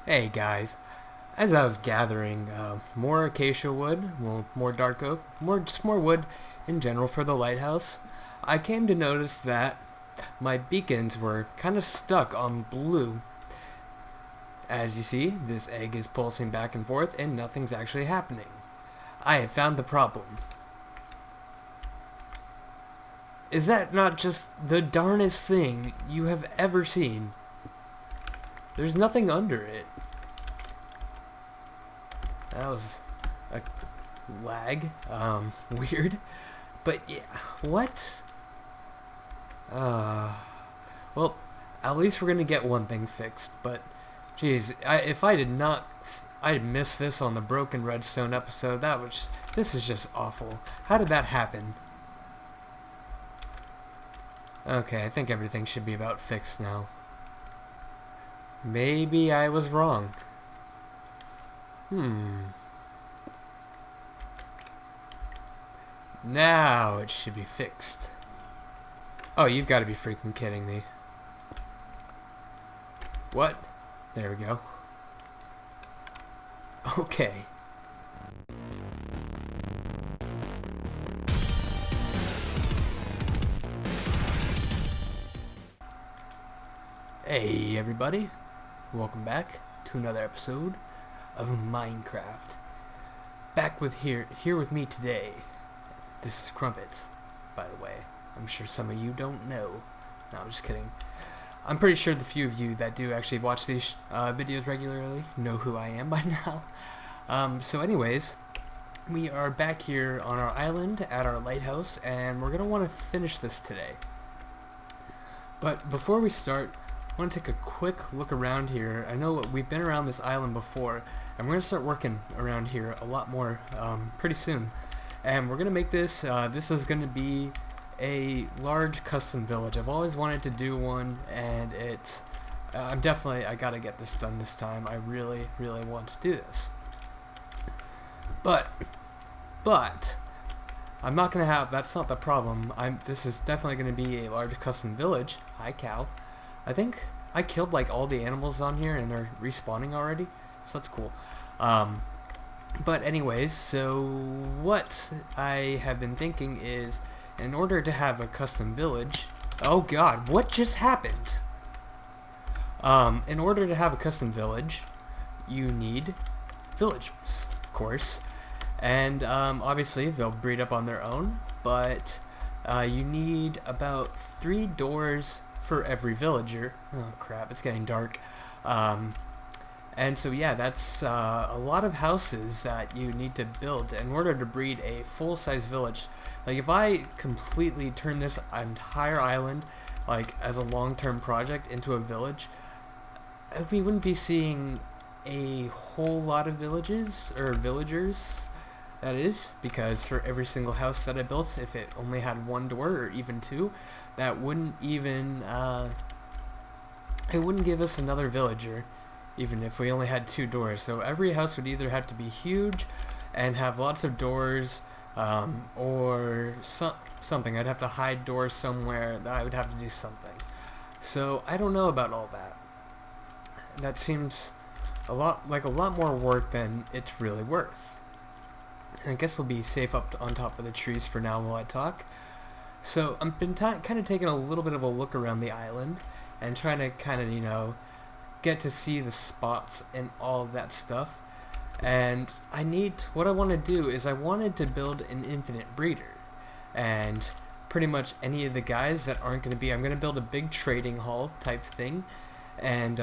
Hey guys, as I was gathering more acacia wood, well, more dark oak, just more wood in general for the lighthouse, I came to notice that my beacons were kind of stuck on blue. As you see, this egg is pulsing back and forth and nothing's actually happening. I have found the problem. Is that not just the darnest thing you have ever seen? There's nothing under it. That was a lag. Weird. But yeah, what? Well, at least we're gonna get one thing fixed, but geez, if I did not, I missed this on the Broken Redstone episode, this is just awful. How did that happen? Okay, I think everything should be about fixed now. Maybe I was wrong. Now it should be fixed. Oh, you've got to be freaking kidding me. What? There we go. Okay. Hey everybody, welcome back to another episode of Minecraft. Back with here with me today. This is Crump3txxix, by the way. I'm sure some of you don't know. No, I'm just kidding. I'm pretty sure the few of you that do actually watch these videos regularly know who I am by now. So anyways, we are back here on our island at our lighthouse, and we're going to want to finish this today. But before we start, I want to take a quick look around here. I know we've been around this island before, and we're going to start working around here a lot more pretty soon. And we're going to make this, this is going to be a large custom village. I've always wanted to do one, and I got to get this done this time. I really, really want to do this. But, I'm not going to have, that's not the problem. This is definitely going to be a large custom village. Hi, cow. I think I killed like all the animals on here and they're respawning already, so that's cool. But anyways, so what I have been thinking is, in order to have a custom village, oh god, what just happened? In order to have a custom village, you need villagers, of course, and obviously they'll breed up on their own, but you need about 3 doors for every villager. Oh crap, it's getting dark. And so yeah, that's a lot of houses that you need to build in order to breed a full-size village. Like if I completely turn this entire island like as a long-term project into a village, we wouldn't be seeing a whole lot of villages or villagers. That is, because for every single house that I built, if it only had 1 door or even 2, that wouldn't even it wouldn't give us another villager, even if we only had 2 doors. So every house would either have to be huge and have lots of doors, or something. I'd have to hide doors somewhere. I would have to do something. So I don't know about all that. That seems a lot more work than it's really worth. And I guess we'll be safe up on top of the trees for now while I talk. So I've been kind of taking a little bit of a look around the island and trying to kind of, get to see the spots and all of that stuff. And what I want to do is I wanted to build an infinite breeder. And pretty much any of the guys that aren't going to be, I'm going to build a big trading hall type thing. And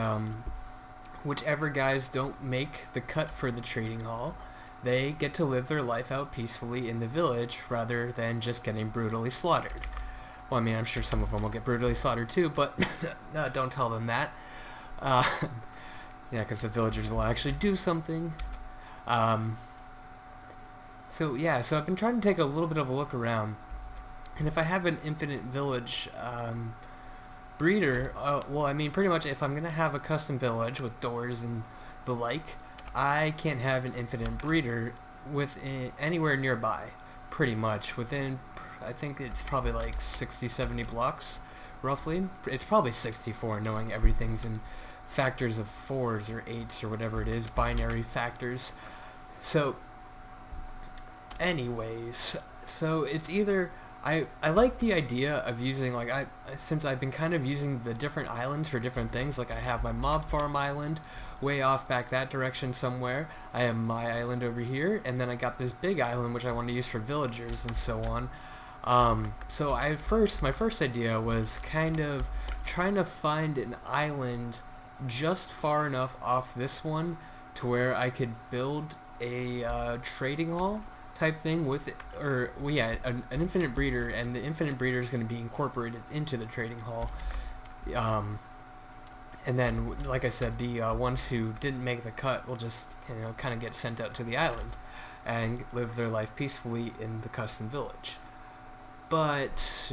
whichever guys don't make the cut for the trading hall, they get to live their life out peacefully in the village rather than just getting brutally slaughtered. Well, I mean, I'm sure some of them will get brutally slaughtered too, but no, don't tell them that. Yeah, because the villagers will actually do something. So yeah, so I've been trying to take a little bit of a look around. And if I have an infinite village breeder, well, I mean, pretty much if I'm going to have a custom village with doors and the like, I can't have an infinite breeder anywhere nearby, pretty much. Within, I think it's probably like 60, 70 blocks, roughly. It's probably 64, knowing everything's in factors of 4s or 8s or whatever it is, binary factors. So anyways, so it's either I like the idea of using, like, since I've been kind of using the different islands for different things. Like, I have my mob farm island way off back that direction somewhere. I have my island over here, and then I got this big island which I want to use for villagers and so on. So my first idea was kind of trying to find an island just far enough off this one to where I could build a trading hall type thing with it, or well, yeah, an infinite breeder, and the infinite breeder is going to be incorporated into the trading hall. And then, like I said, the ones who didn't make the cut will just, kind of get sent out to the island and live their life peacefully in the custom village. But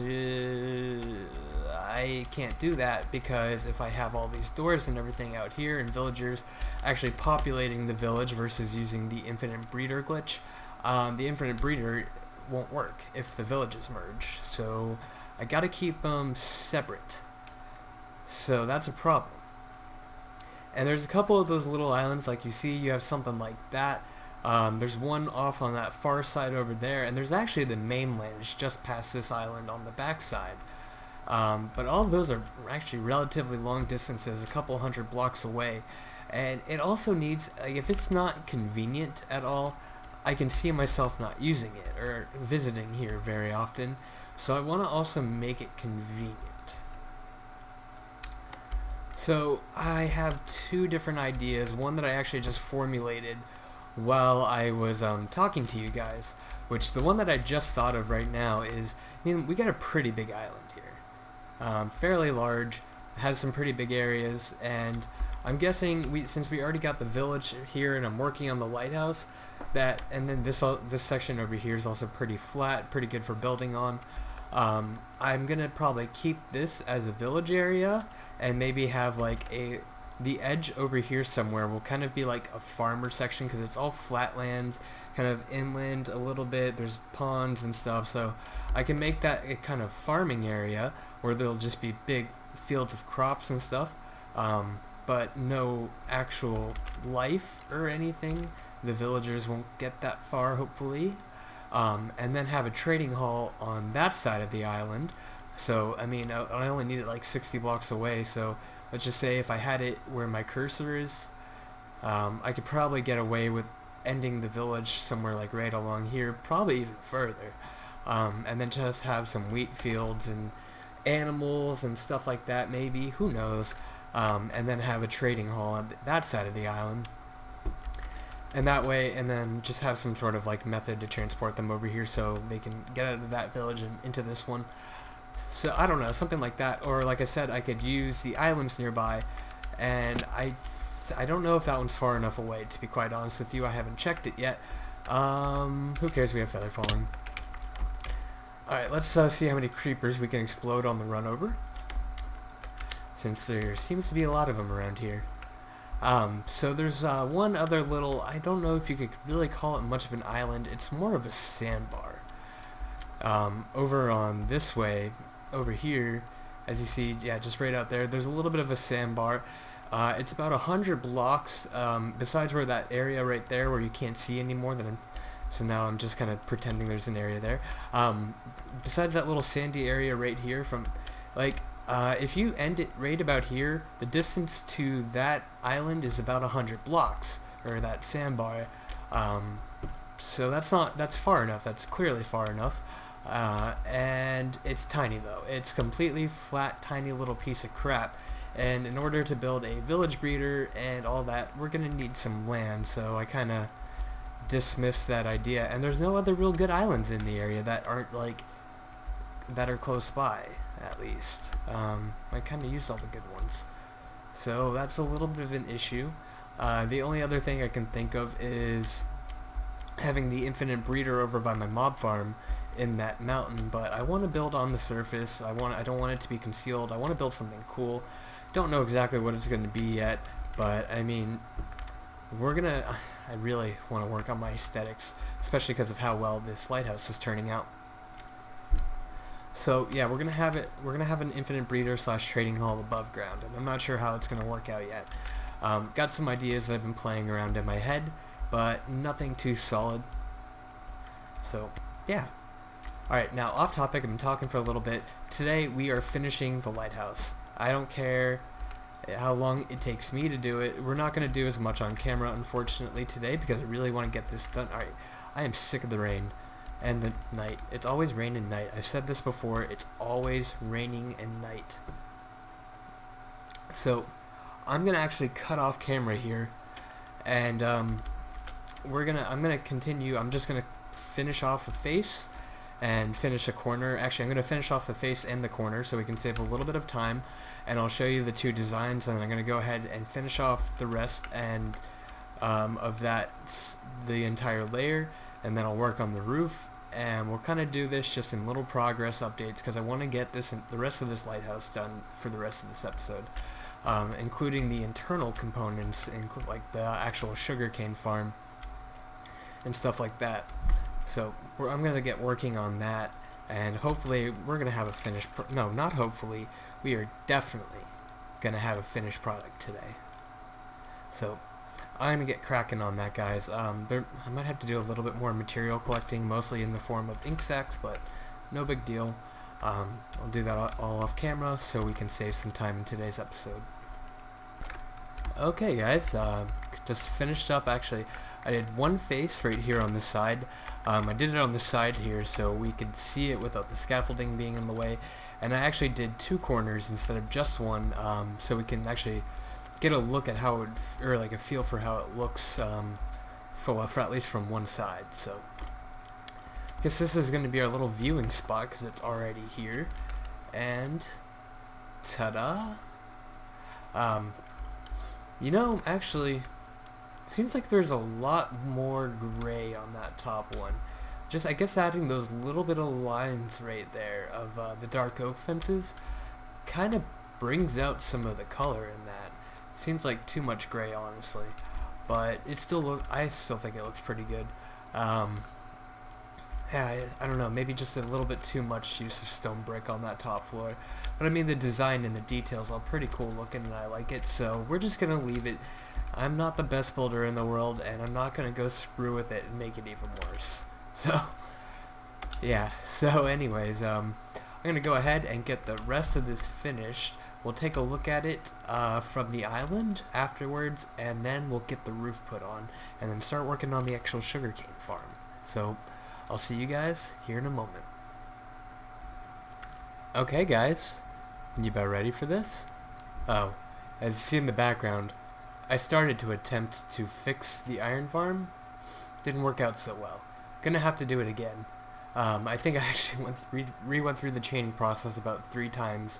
I can't do that, because if I have all these doors and everything out here and villagers actually populating the village versus using the infinite breeder glitch, the infinite breeder won't work if the villages merge. So I gotta keep them separate. So that's a problem. And there's a couple of those little islands, like you see, you have something like that. There's one off on that far side over there, and there's actually the mainland is just past this island on the back side. But all of those are actually relatively long distances, a couple hundred blocks away. And it also needs, if it's not convenient at all, I can see myself not using it or visiting here very often. So I want to also make it convenient. So I have two different ideas, one that I actually just formulated while I was talking to you guys, which the one that I just thought of right now is, we got a pretty big island here, fairly large, has some pretty big areas, and I'm guessing since we already got the village here and I'm working on the lighthouse, and then this section over here is also pretty flat, pretty good for building on. I'm gonna probably keep this as a village area, and maybe have like the edge over here somewhere will kind of be like a farmer section, because it's all flatlands, kind of inland a little bit, there's ponds and stuff, so I can make that a kind of farming area where there'll just be big fields of crops and stuff, but no actual life or anything. The villagers won't get that far, hopefully. And then have a trading hall on that side of the island. So, I only need it like 60 blocks away, so let's just say if I had it where my cursor is, I could probably get away with ending the village somewhere like right along here, probably even further. And then just have some wheat fields and animals and stuff like that, maybe, who knows. And then have a trading hall on that side of the island. And that way, and then just have some sort of like method to transport them over here so they can get out of that village and into this one. So I don't know, something like that. Or like I said, I could use the islands nearby, and I don't know if that one's far enough away, to be quite honest with you. I haven't checked it yet. Who cares, we have feather falling. Alright, let's see how many creepers we can explode on the run over, since there seems to be a lot of them around here. So there's one other little, I don't know if you could really call it much of an island, it's more of a sandbar. Over on this way, over here, as you see, yeah, just right out there, there's a little bit of a sandbar. It's about 100 blocks, besides where that area right there where you can't see anymore, so now I'm just kind of pretending there's an area there. Besides that little sandy area right here from, if you end it right about here, the distance to that island is about 100 blocks, or that sandbar. So that's far enough, that's clearly far enough. And it's tiny though. It's completely flat, tiny little piece of crap. And in order to build a village breeder and all that, we're gonna need some land, so I kinda dismissed that idea. And there's no other real good islands in the area that aren't that are close by, at least. I kinda used all the good ones. So that's a little bit of an issue. The only other thing I can think of is having the infinite breeder over by my mob farm in that mountain, but I want to build on the surface. I don't want it to be concealed. I want to build something cool. Don't know exactly what it's going to be yet, but I really want to work on my aesthetics, especially because of how well this lighthouse is turning out. So yeah, we're gonna have it. We're gonna have an infinite breeder slash trading hall above ground, and I'm not sure how it's gonna work out yet. Got some ideas that I've been playing around in my head, but nothing too solid. So yeah. All right, now off topic. I've been talking for a little bit. Today we are finishing the lighthouse. I don't care how long it takes me to do it. We're not gonna do as much on camera, unfortunately, today because I really want to get this done. All right, I am sick of the rain. And the night. It's always rain and night. I've said this before. It's always raining and night. So I'm gonna actually cut off camera here, and I'm gonna continue. I'm just gonna finish off a face and finish a corner. Actually, I'm gonna finish off the face and the corner so we can save a little bit of time. And I'll show you the two designs, and then I'm gonna go ahead and finish off the rest and of that, the entire layer. And then I'll work on the roof, and we'll kind of do this just in little progress updates because I want to get this the rest of this lighthouse done for the rest of this episode, including the internal components, like the actual sugarcane farm and stuff like that. So I'm gonna get working on that, and hopefully we're gonna have a finished. No, not hopefully. We are definitely gonna have a finished product today. So I'm going to get cracking on that, guys. I might have to do a little bit more material collecting, mostly in the form of ink sacs, but no big deal. I'll do that all off camera so we can save some time in today's episode. Okay, guys, just finished up. Actually, I did one face right here on this side. I did it on the side here so we could see it without the scaffolding being in the way. And I actually did two corners instead of just one, so we can actually get a look at how it, or like a feel for how it looks for at least from one side. So I guess this is going to be our little viewing spot because it's already here. And ta-da! You know, actually, it seems like there's a lot more gray on that top one. Just, I guess, adding those little bit of lines right there of the dark oak fences kind of brings out some of the color in that. Seems like too much gray, honestly, but it still I still think it looks pretty good. Yeah, I don't know, maybe just a little bit too much use of stone brick on that top floor. But I mean, the design and the details are pretty cool looking, and I like it. So we're just gonna leave it. I'm not the best builder in the world, and I'm not gonna go screw with it and make it even worse. So yeah. So anyways, I'm gonna go ahead and get the rest of this finished. We'll take a look at it from the island afterwards, and then we'll get the roof put on, and then start working on the actual sugarcane farm. So I'll see you guys here in a moment. Okay, guys, you about ready for this? Oh, as you see in the background, I started to attempt to fix the iron farm. Didn't work out so well. Gonna have to do it again. I think I actually went through the chaining process about 3 times.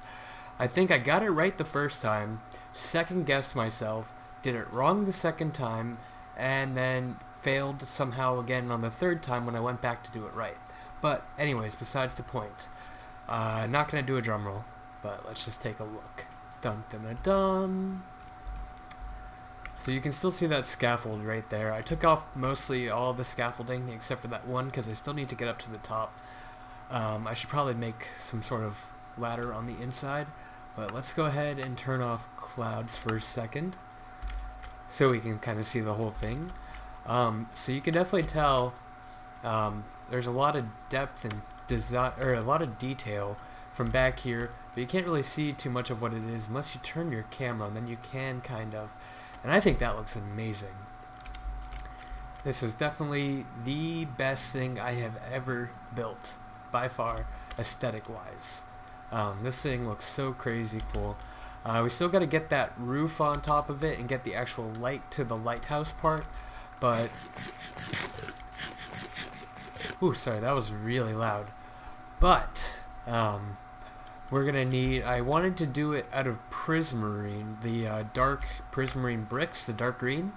I think I got it right the first time, second guessed myself, did it wrong the second time, and then failed somehow again on the third time when I went back to do it right. But anyways, besides the point. Not gonna do a drum roll, but let's just take a look. Dun dun dun dun. So you can still see that scaffold right there. I took off mostly all the scaffolding except for that one because I still need to get up to the top. I should probably make some sort of ladder on the inside. But let's go ahead and turn off clouds for a second so we can kind of see the whole thing. So you can definitely tell there's a lot of depth and design, or a lot of detail from back here, but you can't really see too much of what it is unless you turn your camera on. Then you can kind of, and I think that looks amazing. This is definitely the best thing I have ever built by far, aesthetic wise. This thing looks so crazy cool. We still got to get that roof on top of it and get the actual light to the lighthouse part, but ooh, sorry, that was really loud. But we're gonna need, I wanted to do it out of prismarine, the dark prismarine bricks, the dark green,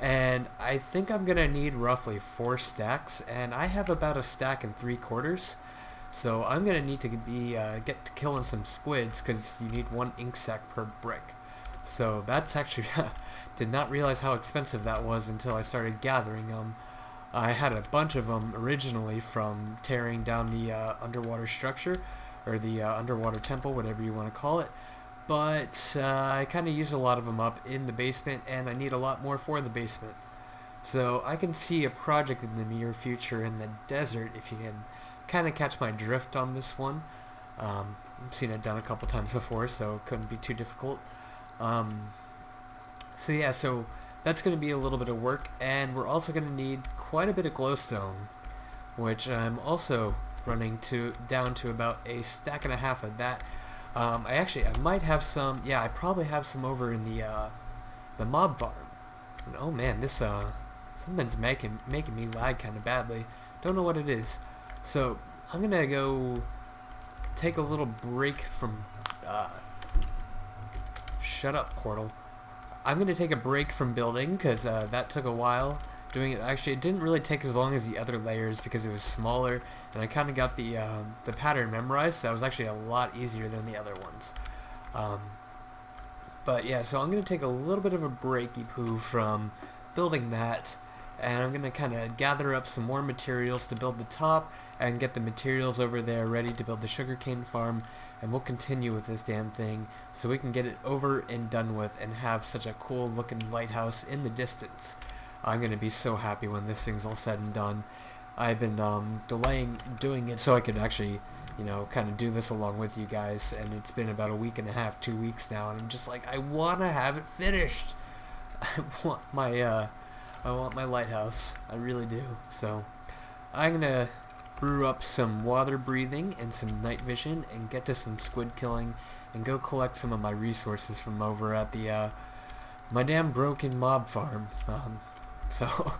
and I think I'm gonna need roughly 4 stacks, and I have about a stack and 3/4. So I'm gonna need to be get to killing some squids because you need 1 ink sac per brick. So that's actually did not realize how expensive that was until I started gathering them. I had a bunch of them originally from tearing down the underwater structure, or the underwater temple, whatever you want to call it. But I kind of use a lot of them up in the basement, and I need a lot more for the basement. So I can see a project in the near future in the desert, if you can kind of catch my drift on this one. I've seen it done a couple times before, so it couldn't be too difficult. So yeah, so that's going to be a little bit of work, and we're also going to need quite a bit of glowstone, which I'm also running down to about a stack and a half of that. I might have some. Yeah, I probably have some over in the mob farm. And oh man, this something's making me lag kind of badly. Don't know what it is. So I'm gonna go take a little break from. Shut up, portal. I'm gonna take a break from building because that took a while. Doing it, actually, it didn't really take as long as the other layers because it was smaller, and I kind of got the pattern memorized, so that was actually a lot easier than the other ones. But yeah, so I'm going to take a little bit of a breaky poo from building that, and I'm going to kind of gather up some more materials to build the top, and get the materials over there ready to build the sugarcane farm, and we'll continue with this damn thing, so we can get it over and done with, and have such a cool looking lighthouse in the distance. I'm going to be so happy when this thing's all said and done. I've been delaying doing it so I could actually, you know, kind of do this along with you guys, and it's been about a week and a half, 2 weeks now, and I'm just like, I want to have it finished. I want my lighthouse. I really do. So I'm going to brew up some water breathing and some night vision and get to some squid killing and go collect some of my resources from over at the my damn broken mob farm. So,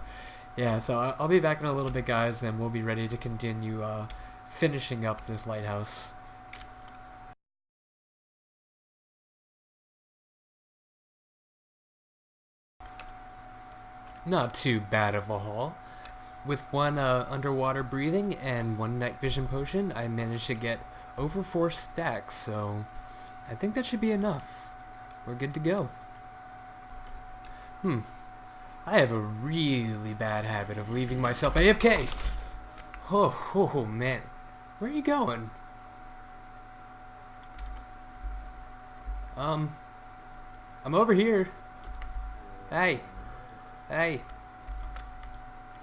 yeah, so I'll be back in a little bit, guys, and we'll be ready to continue finishing up this lighthouse. Not too bad of a haul. With one underwater breathing and one night vision potion, I managed to get over 4 stacks, so I think that should be enough. We're good to go. I have a really bad habit of leaving myself AFK. Oh man. Where are you going? I'm over here. Hey.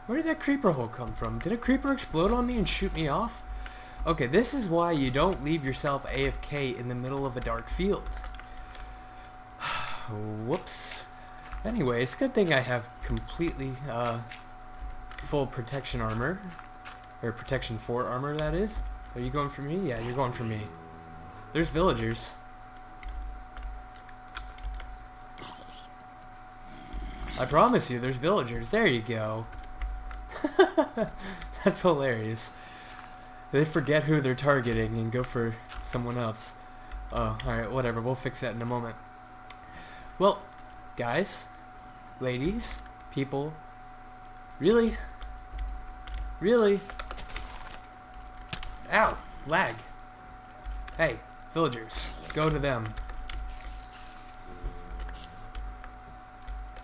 Where did that creeper hole come from? Did a creeper explode on me and shoot me off? Okay, this is why you don't leave yourself AFK in the middle of a dark field. Whoops. Anyway, it's a good thing I have completely full protection armor. Or protection 4 armor, that is. Are you going for me? Yeah, you're going for me. There's villagers. I promise you, there's villagers. There you go. That's hilarious. They forget who they're targeting and go for someone else. Oh, alright, whatever. We'll fix that in a moment. Well, guys, ladies, people, really? Ow! Lag. Hey, villagers, go to them.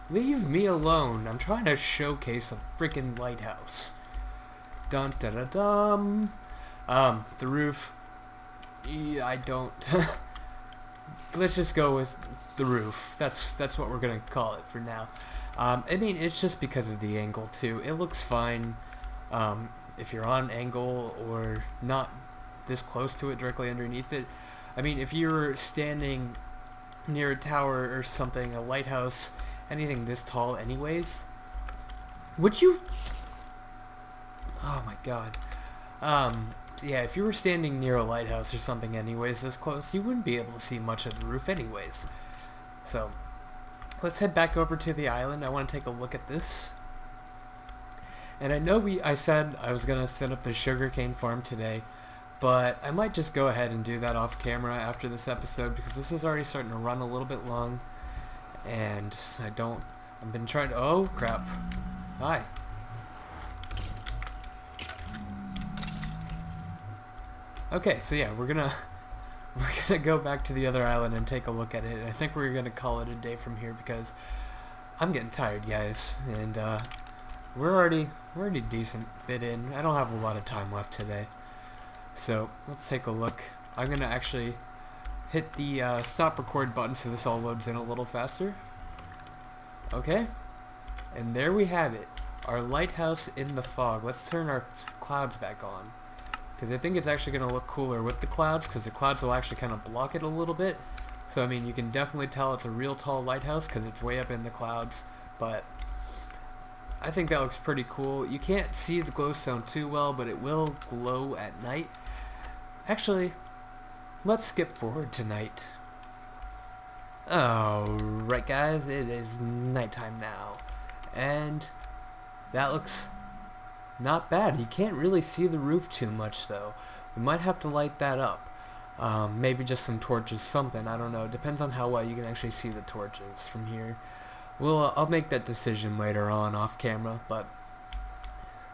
Leave me alone. I'm trying to showcase a freaking lighthouse. Dun da da dum. The roof. I don't. Let's just go with the roof. That's what we're gonna call it for now. I mean, it's just because of the angle too. It looks fine if you're on angle or not this close to it, directly underneath it. I mean, if you're standing near a tower or something, a lighthouse, anything this tall anyways, would you? Oh my god. Yeah, if you were standing near a lighthouse or something anyways this close, you wouldn't be able to see much of the roof anyways. So, let's head back over to the island. I want to take a look at this. And I know I said I was going to set up the sugarcane farm today, but I might just go ahead and do that off camera after this episode because this is already starting to run a little bit long. And I've been trying to, oh crap. Hi. Okay, so yeah, we're gonna go back to the other island and take a look at it. And I think we're gonna call it a day from here because I'm getting tired, guys, and we're already decent bit in. I don't have a lot of time left today, so let's take a look. I'm gonna actually hit the stop record button so this all loads in a little faster. Okay, and there we have it, our lighthouse in the fog. Let's turn our clouds back on, because I think it's actually going to look cooler with the clouds, because the clouds will actually kind of block it a little bit. So I mean, you can definitely tell it's a real tall lighthouse because it's way up in the clouds, but I think that looks pretty cool. You can't see the glowstone too well, but it will glow at night. Actually, let's skip forward to night. Alright guys, it is nighttime now, and that looks not bad. You can't really see the roof too much though. We might have to light that up. Maybe just some torches, something, I don't know. Depends on how well you can actually see the torches from here. I'll make that decision later on off camera, but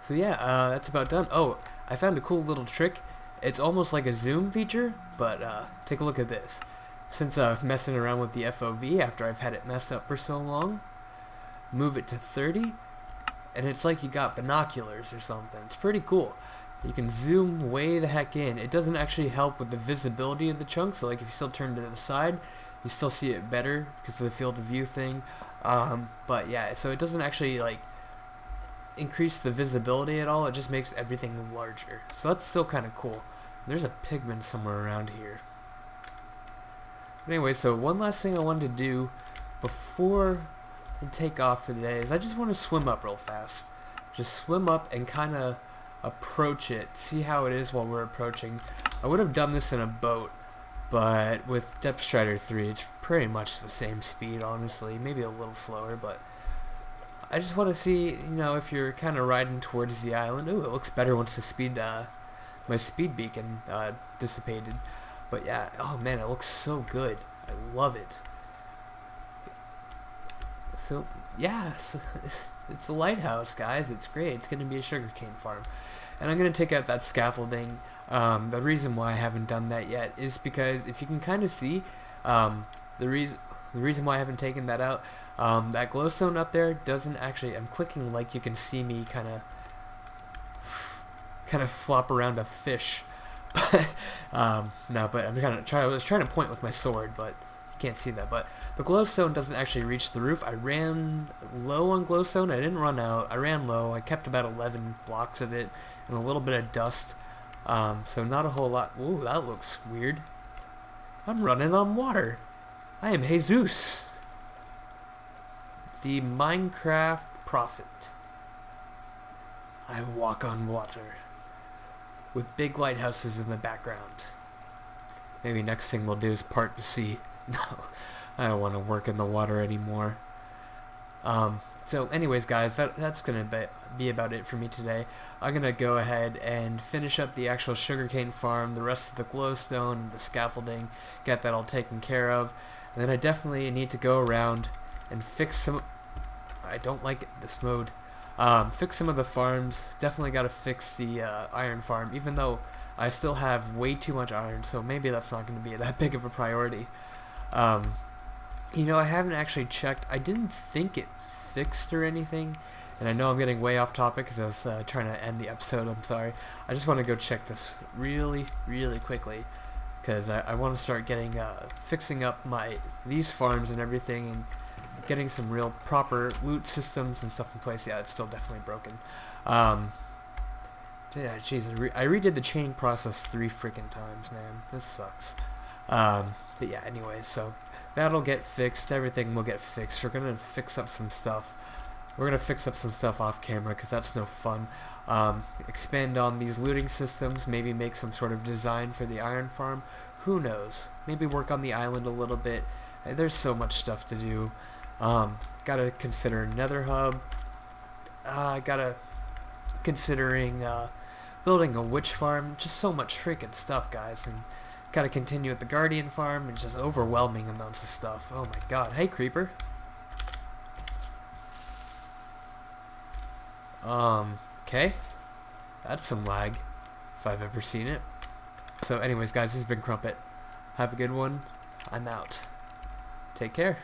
so yeah, that's about done. Oh, I found a cool little trick. It's almost like a zoom feature, but take a look at this. Since messing around with the FOV after I've had it messed up for so long, move it to 30, and it's like you got binoculars or something. It's pretty cool. You can zoom way the heck in. It doesn't actually help with the visibility of the chunk, so like if you still turn to the side, you still see it better because of the field of view thing. But yeah, so it doesn't actually like increase the visibility at all. It just makes everything larger. So that's still kind of cool. There's a pigment somewhere around here. Anyway, so one last thing I wanted to do before we take off for the day is I just want to swim up real fast. Just swim up and kind of approach it, see how it is while we're approaching. I would have done this in a boat, but with Depth Strider 3 it's pretty much the same speed, honestly, maybe a little slower, but I just want to see, you know, if you're kind of riding towards the island. Ooh, it looks better once the speed, my speed beacon dissipated. But yeah, oh man, it looks so good. I love it. So yeah, so it's a lighthouse, guys. It's great. It's going to be a sugarcane farm. And I'm going to take out that scaffolding. The reason why I haven't done that yet is because if you can kind of see, the reason why I haven't taken that out, that glowstone up there doesn't actually, I'm clicking like you can see me kind of flop around a fish. No, but I was trying to point with my sword, but you can't see that. But the glowstone doesn't actually reach the roof. I ran low on glowstone. I didn't run out. I ran low. I kept about 11 blocks of it and a little bit of dust. So not a whole lot. Ooh, that looks weird. I'm running on water. I am Jesus, the Minecraft prophet. I walk on water, with big lighthouses in the background. Maybe next thing we'll do is part the sea. No, I don't want to work in the water anymore. So anyways guys, that's going to be about it for me today. I'm going to go ahead and finish up the actual sugarcane farm, the rest of the glowstone, the scaffolding, get that all taken care of. And then I definitely need to go around and fix some... I don't like this mode. Fix some of the farms. Definitely got to fix the iron farm, even though I still have way too much iron, so maybe that's not going to be that big of a priority. You know, I haven't actually checked. I didn't think it fixed or anything, and I know I'm getting way off topic because I was trying to end the episode. I'm sorry. I just want to go check this really quickly because I want to start getting fixing up these farms and everything, and getting some real proper loot systems and stuff in place. Yeah, it's still definitely broken. Yeah, jeez, I redid the chaining process 3 freaking times, man. This sucks. But yeah, anyway, so that'll get fixed. Everything will get fixed. We're gonna fix up some stuff. We're gonna fix up some stuff off camera because that's no fun. Expand on these looting systems. Maybe make some sort of design for the iron farm. Who knows? Maybe work on the island a little bit. There's so much stuff to do. Gotta consider Nether Hub. Gotta considering building a witch farm. Just so much freaking stuff, guys. And gotta continue at the Guardian farm. And just overwhelming amounts of stuff. Oh my god. Hey, creeper. Okay. That's some lag, if I've ever seen it. So anyways, guys, this has been Crump3txxix. Have a good one. I'm out. Take care.